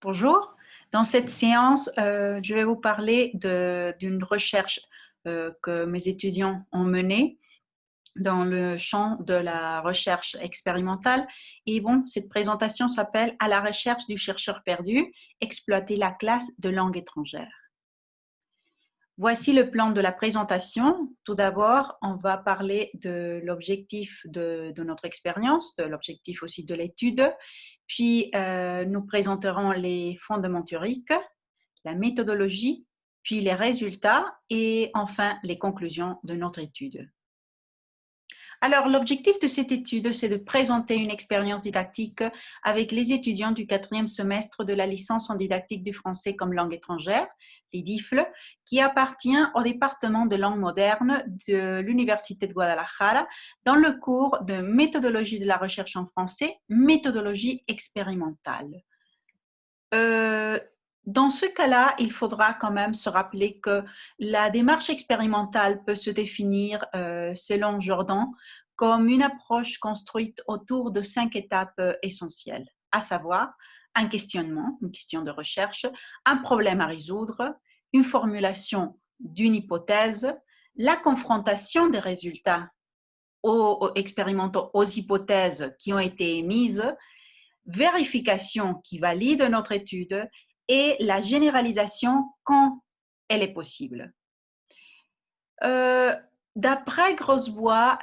Bonjour, dans cette séance, je vais vous parler d'une recherche que mes étudiants ont menée dans le champ de la recherche expérimentale. Et bon, cette présentation s'appelle À la recherche du chercheur perdu, exploiter la classe de langue étrangère. Voici le plan de la présentation. Tout d'abord, on va parler de l'objectif de notre expérience, de l'objectif aussi de l'étude. Puis, nous présenterons les fondements théoriques, la méthodologie, puis les résultats et enfin les conclusions de notre étude. Alors, l'objectif de cette étude, c'est de présenter une expérience didactique avec les étudiants du 4e semestre de la licence en didactique du français comme langue étrangère, les DIFL, qui appartient au département de langue moderne de l'Université de Guadalajara dans le cours de méthodologie de la recherche en français, méthodologie expérimentale. Dans ce cas-là, il faudra quand même se rappeler que la démarche expérimentale peut se définir, selon Jordan, comme une approche construite autour de 5 étapes essentielles, à savoir un questionnement, une question de recherche, un problème à résoudre, une formulation d'une hypothèse, la confrontation des résultats expérimentaux aux hypothèses qui ont été émises, vérification qui valide notre étude et la généralisation quand elle est possible. D'après Grosbois,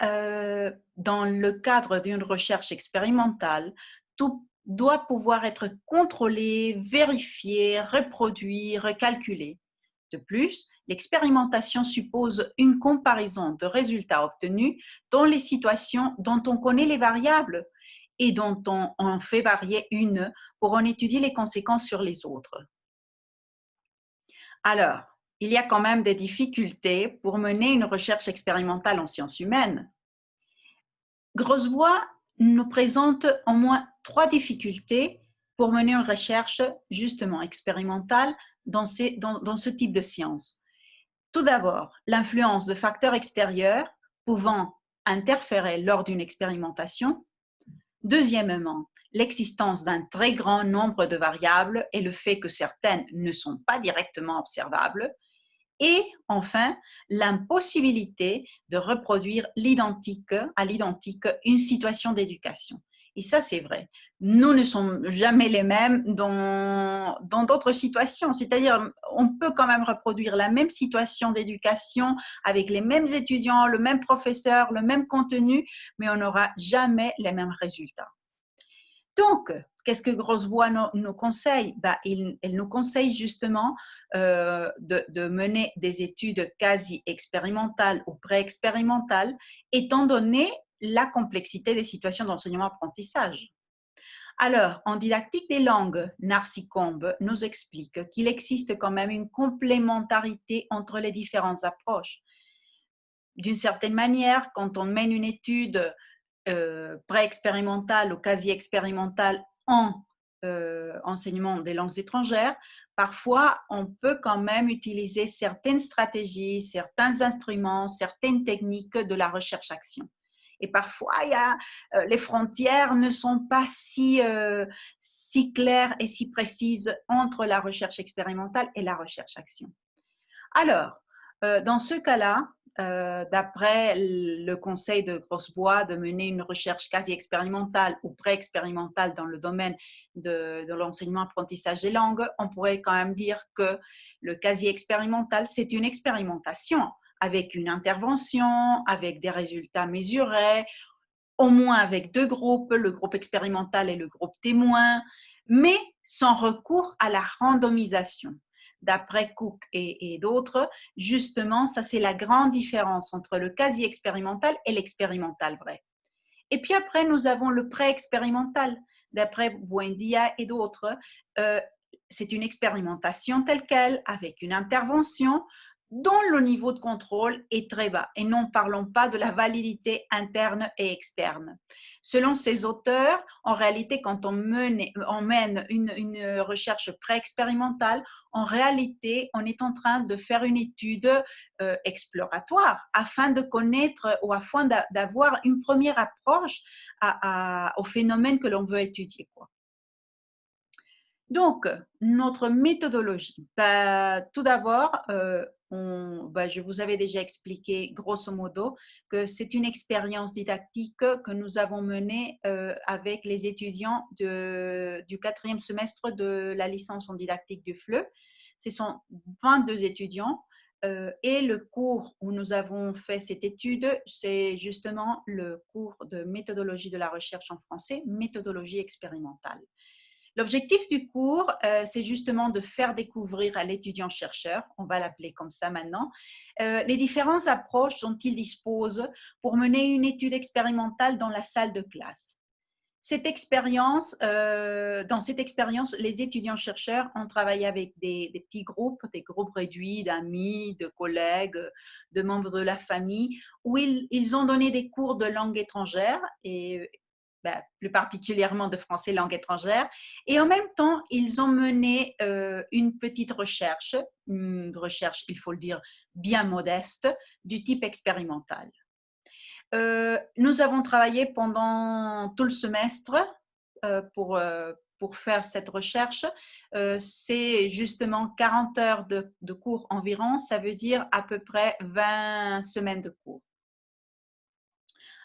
dans le cadre d'une recherche expérimentale, tout doit pouvoir être contrôlé, vérifié, reproduit, recalculé. De plus, l'expérimentation suppose une comparaison de résultats obtenus dans les situations dont on connaît les variables et dont on fait varier une pour en étudier les conséquences sur les autres. Alors, il y a quand même des difficultés pour mener une recherche expérimentale en sciences humaines. Grosbois nous présente au moins 3 difficultés pour mener une recherche justement expérimentale dans ce type de sciences. Tout d'abord, l'influence de facteurs extérieurs pouvant interférer lors d'une expérimentation. Deuxièmement, l'existence d'un très grand nombre de variables et le fait que certaines ne sont pas directement observables. Et enfin, l'impossibilité de reproduire à l'identique une situation d'éducation. Et ça, c'est vrai. Nous ne sommes jamais les mêmes dans d'autres situations. C'est-à-dire, on peut quand même reproduire la même situation d'éducation avec les mêmes étudiants, le même professeur, le même contenu, mais on n'aura jamais les mêmes résultats. Donc, qu'est-ce que Grosbois nous conseille? Elle nous conseille justement de mener des études quasi expérimentales ou pré-expérimentales, étant donné la complexité des situations d'enseignement-apprentissage. Alors, en didactique des langues, Narcy Combe nous explique qu'il existe quand même une complémentarité entre les différentes approches. D'une certaine manière, quand on mène une étude pré-expérimentale ou quasi-expérimentale en enseignement des langues étrangères, parfois on peut quand même utiliser certaines stratégies, certains instruments, certaines techniques de la recherche-action. Et parfois, les frontières ne sont pas si claires et si précises entre la recherche expérimentale et la recherche-action. Alors, dans ce cas-là, d'après le conseil de Grosbois de mener une recherche quasi expérimentale ou pré-expérimentale dans le domaine de l'enseignement-apprentissage des langues, on pourrait quand même dire que le quasi expérimental, c'est une expérimentation avec une intervention, avec des résultats mesurés, au moins avec 2 groupes, le groupe expérimental et le groupe témoin, mais sans recours à la randomisation. D'après Cook et d'autres, justement, ça c'est la grande différence entre le quasi-expérimental et l'expérimental vrai. Et puis après, nous avons le pré-expérimental. D'après Buendia et d'autres, c'est une expérimentation telle quelle, avec une intervention dont le niveau de contrôle est très bas. Et non parlons pas de la validité interne et externe. Selon ces auteurs, en réalité, quand on mène une recherche pré-expérimentale, en réalité, on est en train de faire une étude exploratoire afin de connaître ou afin d'avoir une première approche au phénomène que l'on veut étudier, quoi. Donc, notre méthodologie. Bah, tout d'abord, je vous avais déjà expliqué grosso modo que c'est une expérience didactique que nous avons menée avec les étudiants du quatrième semestre de la licence en didactique du FLE. Ce sont 22 étudiants et le cours où nous avons fait cette étude, c'est justement le cours de méthodologie de la recherche en français, méthodologie expérimentale. L'objectif du cours, c'est justement de faire découvrir à l'étudiant-chercheur, on va l'appeler comme ça maintenant, les différentes approches dont il dispose pour mener une étude expérimentale dans la salle de classe. Dans cette expérience, les étudiants-chercheurs ont travaillé avec des petits groupes, des groupes réduits d'amis, de collègues, de membres de la famille, où ils ont donné des cours de langue étrangère et plus particulièrement de français langue étrangère. Et en même temps, ils ont mené une petite recherche, il faut le dire, bien modeste, du type expérimental. Nous avons travaillé pendant tout le semestre pour faire cette recherche. C'est justement 40 heures de cours environ, ça veut dire à peu près 20 semaines de cours.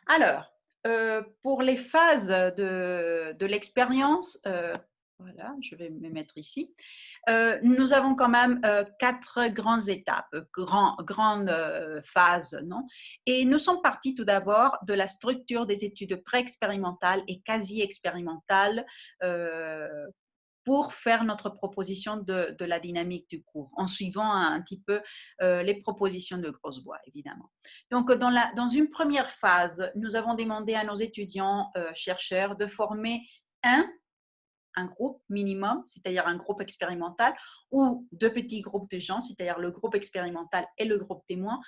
Alors, pour les phases de l'expérience, voilà, je vais me mettre ici. Nous avons quand même 4 grandes étapes, grandes phases, non? Et nous sommes partis tout d'abord de la structure des études pré-expérimentales et quasi-expérimentales pour faire notre proposition de la dynamique du cours, en suivant un petit peu les propositions de Grosbois, évidemment. Donc, dans une première phase, nous avons demandé à nos étudiants chercheurs de former un groupe minimum, c'est-à-dire un groupe expérimental, ou 2 petits groupes de gens, c'est-à-dire le groupe expérimental et le groupe témoin,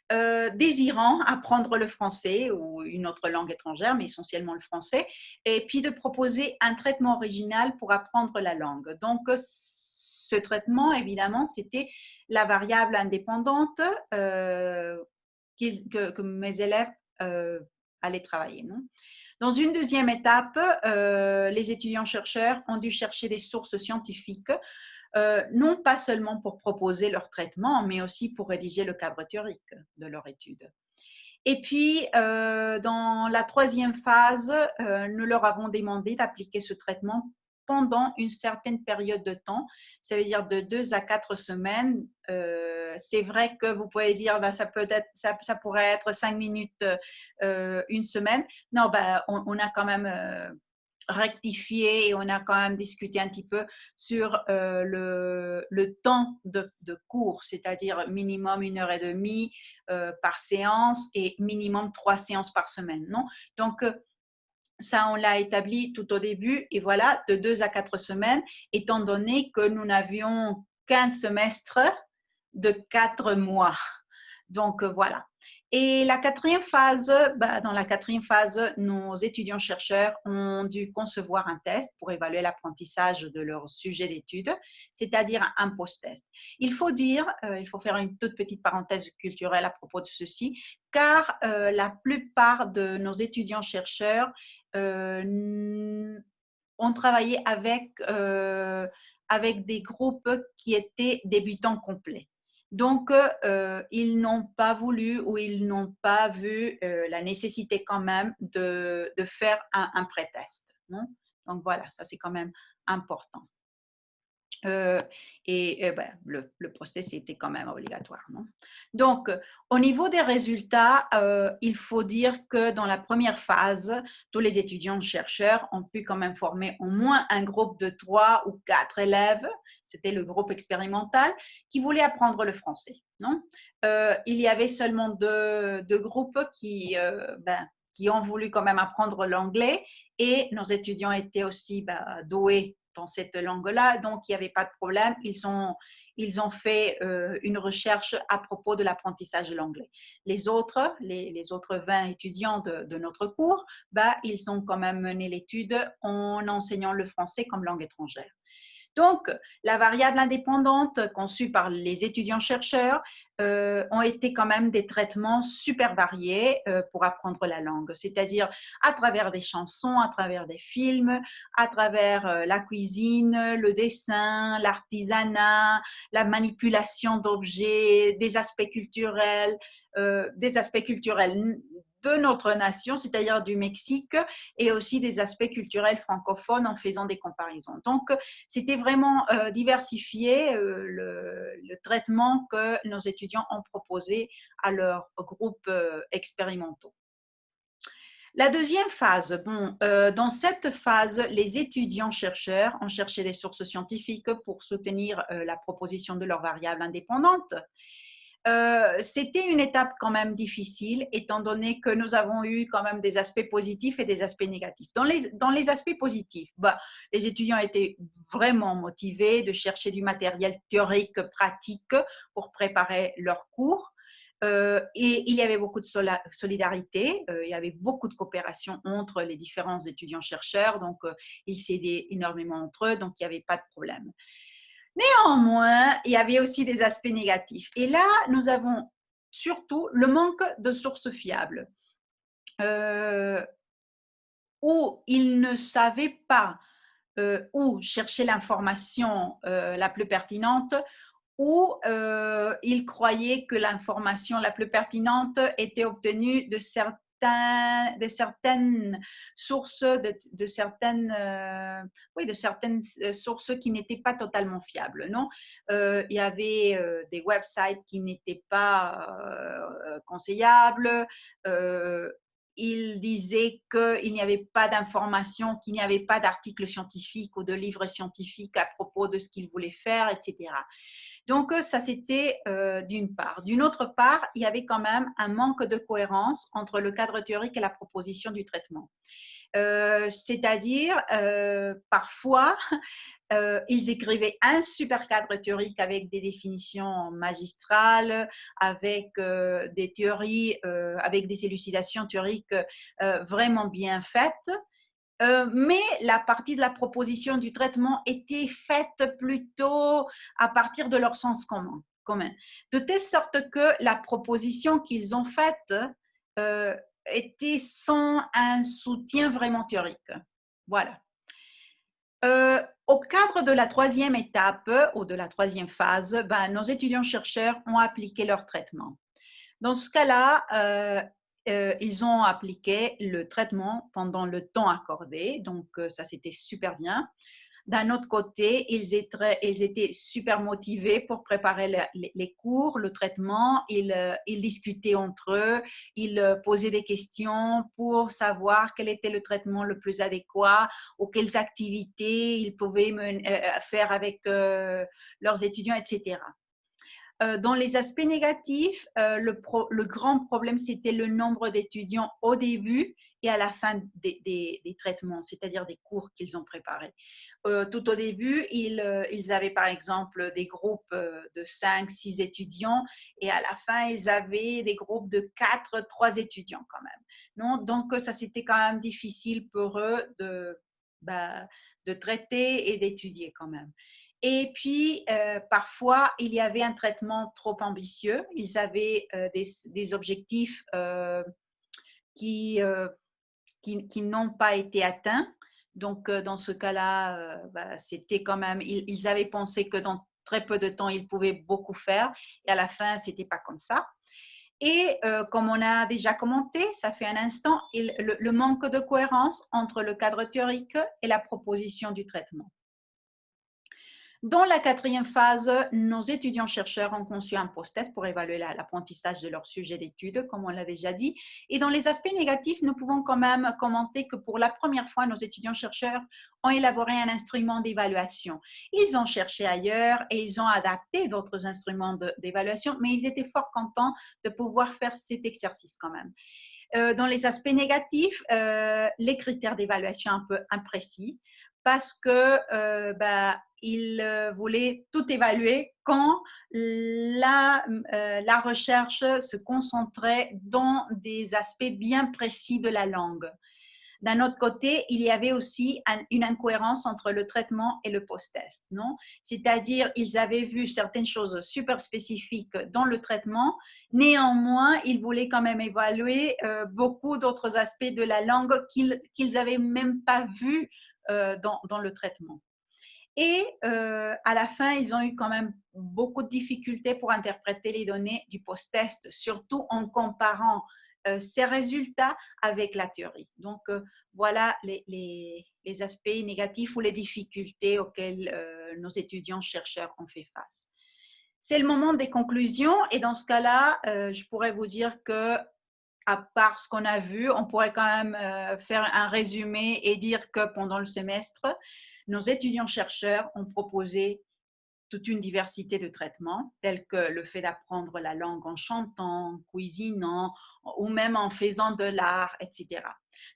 désirant apprendre le français ou une autre langue étrangère, mais essentiellement le français, et puis de proposer un traitement original pour apprendre la langue. Donc, ce traitement, évidemment, c'était la variable indépendante que mes élèves allaient travailler. Non? Dans une deuxième étape, les étudiants-chercheurs ont dû chercher des sources scientifiques, non pas seulement pour proposer leur traitement, mais aussi pour rédiger le cadre théorique de leur étude. Et puis, dans la troisième phase, nous leur avons demandé d'appliquer ce traitement pendant une certaine période de temps, ça veut dire de 2 à 4 semaines. C'est vrai que vous pouvez dire, ça pourrait être 5 minutes, une semaine. Non, on a quand même rectifié et on a quand même discuté un petit peu sur le temps de cours, c'est-à-dire minimum 1 heure et demie par séance et minimum 3 séances par semaine. Non? Donc, ça, on l'a établi tout au début et voilà, de 2 à 4 semaines, étant donné que nous n'avions qu'un semestre de 4 mois. Donc, voilà. Et la quatrième phase, dans la quatrième phase, nos étudiants-chercheurs ont dû concevoir un test pour évaluer l'apprentissage de leur sujet d'étude, c'est-à-dire un post-test. Il faut faire une toute petite parenthèse culturelle à propos de ceci, car la plupart de nos étudiants-chercheurs ont travaillé avec des groupes qui étaient débutants complets. Donc, ils n'ont pas voulu ou ils n'ont pas vu la nécessité quand même de faire un pré-test. Donc, voilà, ça c'est quand même important. Le post-test était quand même obligatoire. Non? Donc, au niveau des résultats, il faut dire que dans la première phase, tous les étudiants-chercheurs ont pu quand même former au moins un groupe de 3 ou 4 élèves, c'était le groupe expérimental, qui voulaient apprendre le français. Non? Il y avait seulement deux groupes qui ont voulu quand même apprendre l'anglais et nos étudiants étaient aussi doués dans cette langue-là, donc il n'y avait pas de problème. Ils ont fait une recherche à propos de l'apprentissage de l'anglais. Les autres 20 étudiants de notre cours, ils ont quand même mené l'étude en enseignant le français comme langue étrangère. Donc, la variable indépendante conçue par les étudiants-chercheurs ont été quand même des traitements super variés pour apprendre la langue, c'est-à-dire à travers des chansons, à travers des films, à travers la cuisine, le dessin, l'artisanat, la manipulation d'objets, des aspects culturels de notre nation, c'est-à-dire du Mexique, et aussi des aspects culturels francophones en faisant des comparaisons. Donc, c'était vraiment diversifié le traitement que nos étudiants ont proposé à leurs groupes expérimentaux. La deuxième phase, dans cette phase, les étudiants-chercheurs ont cherché des sources scientifiques pour soutenir la proposition de leurs variables indépendantes. C'était une étape quand même difficile, étant donné que nous avons eu quand même des aspects positifs et des aspects négatifs. Dans les aspects positifs, les étudiants étaient vraiment motivés de chercher du matériel théorique, pratique pour préparer leurs cours. Et il y avait beaucoup de solidarité, il y avait beaucoup de coopération entre les différents étudiants-chercheurs, donc ils s'aidaient énormément entre eux, donc il n'y avait pas de problème. Néanmoins, il y avait aussi des aspects négatifs. Et là, nous avons surtout le manque de sources fiables, où ils ne savaient pas où chercher l'information la plus pertinente, ou ils croyaient que l'information la plus pertinente était obtenue de certaines sources, de certaines sources qui n'étaient pas totalement fiables. Non, il y avait des websites qui n'étaient pas conseillables. Il disait qu'il n'y avait pas d'informations, qu'il n'y avait pas d'articles scientifiques ou de livres scientifiques à propos de ce qu'il voulait faire, etc. Donc, ça, c'était d'une part. D'une autre part, il y avait quand même un manque de cohérence entre le cadre théorique et la proposition du traitement. C'est-à-dire, parfois, ils écrivaient un super cadre théorique avec des définitions magistrales, avec des théories, avec des élucidations théoriques vraiment bien faites. Mais la partie de la proposition du traitement était faite plutôt à partir de leur sens commun. De telle sorte que la proposition qu'ils ont faite était sans un soutien vraiment théorique. Voilà. Au cadre de la troisième étape ou de la troisième phase, nos étudiants-chercheurs ont appliqué leur traitement. Dans ce cas-là, ils ont appliqué le traitement pendant le temps accordé, donc ça c'était super bien. D'un autre côté, ils étaient super motivés pour préparer les cours, le traitement. Ils discutaient entre eux, ils posaient des questions pour savoir quel était le traitement le plus adéquat ou quelles activités ils pouvaient faire avec leurs étudiants, etc. Dans les aspects négatifs, le grand problème, c'était le nombre d'étudiants au début et à la fin des traitements, c'est-à-dire des cours qu'ils ont préparés. Tout au début, ils avaient par exemple des groupes de 5, 6 étudiants et à la fin, ils avaient des groupes de 4, 3 étudiants quand même. Non, donc, ça, c'était quand même difficile pour eux de traiter et d'étudier quand même. Et puis, parfois, il y avait un traitement trop ambitieux. Ils avaient des objectifs qui, qui n'ont pas été atteints. Donc, dans ce cas-là, c'était quand même, ils avaient pensé que dans très peu de temps, ils pouvaient beaucoup faire. Et à la fin, ce n'était pas comme ça. Et comme on a déjà commenté, ça fait un instant, le manque de cohérence entre le cadre théorique et la proposition du traitement. Dans la quatrième phase, nos étudiants-chercheurs ont conçu un post-test pour évaluer l'apprentissage de leur sujet d'étude, comme on l'a déjà dit. Et dans les aspects négatifs, nous pouvons quand même commenter que pour la première fois, nos étudiants-chercheurs ont élaboré un instrument d'évaluation. Ils ont cherché ailleurs et ils ont adapté d'autres instruments d'évaluation, mais ils étaient fort contents de pouvoir faire cet exercice quand même. Dans les aspects négatifs, les critères d'évaluation un peu imprécis, parce que il voulait tout évaluer quand la recherche se concentrait dans des aspects bien précis de la langue. D'un autre côté, il y avait aussi une incohérence entre le traitement et le post-test, non? C'est-à-dire, ils avaient vu certaines choses super spécifiques dans le traitement, néanmoins, ils voulaient quand même évaluer beaucoup d'autres aspects de la langue qu'ils n'avaient même pas vus dans le traitement. Et à la fin, ils ont eu quand même beaucoup de difficultés pour interpréter les données du post-test, surtout en comparant ces résultats avec la théorie. Donc, voilà les aspects négatifs ou les difficultés auxquelles nos étudiants-chercheurs ont fait face. C'est le moment des conclusions et dans ce cas-là, je pourrais vous dire que à part ce qu'on a vu, on pourrait quand même faire un résumé et dire que pendant le semestre, nos étudiants-chercheurs ont proposé toute une diversité de traitements, tels que le fait d'apprendre la langue en chantant, cuisinant ou même en faisant de l'art, etc.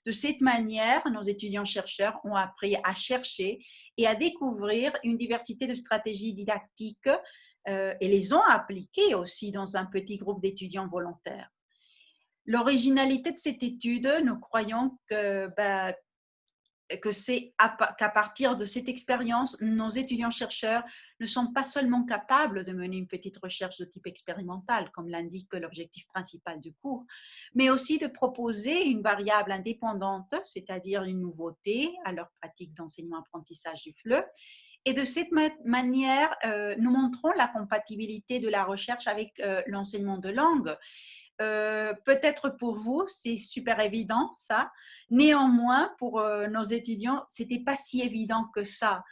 De cette manière, nos étudiants-chercheurs ont appris à chercher et à découvrir une diversité de stratégies didactiques et les ont appliquées aussi dans un petit groupe d'étudiants volontaires. L'originalité de cette étude, nous croyons que c'est qu'à partir de cette expérience, nos étudiants-chercheurs ne sont pas seulement capables de mener une petite recherche de type expérimental, comme l'indique l'objectif principal du cours, mais aussi de proposer une variable indépendante, c'est-à-dire une nouveauté à leur pratique d'enseignement-apprentissage du FLE. Et de cette manière, nous montrons la compatibilité de la recherche avec l'enseignement de langue. Peut-être pour vous, c'est super évident ça. Néanmoins, pour nos étudiants, c'était pas si évident que ça.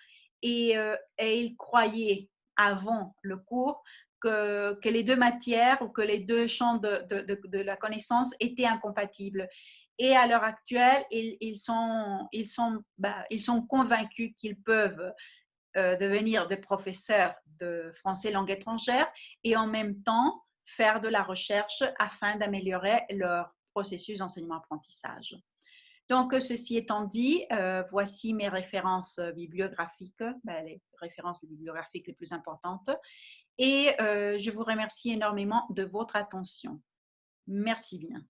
Et ils croyaient avant le cours que les deux matières ou que les deux champs de la connaissance étaient incompatibles. Et à l'heure actuelle, ils sont convaincus qu'ils peuvent devenir des professeurs de français langue étrangère et en même temps faire de la recherche afin d'améliorer leur processus d'enseignement-apprentissage. Donc, ceci étant dit, voici mes références bibliographiques, les références bibliographiques les plus importantes. Et je vous remercie énormément de votre attention. Merci bien.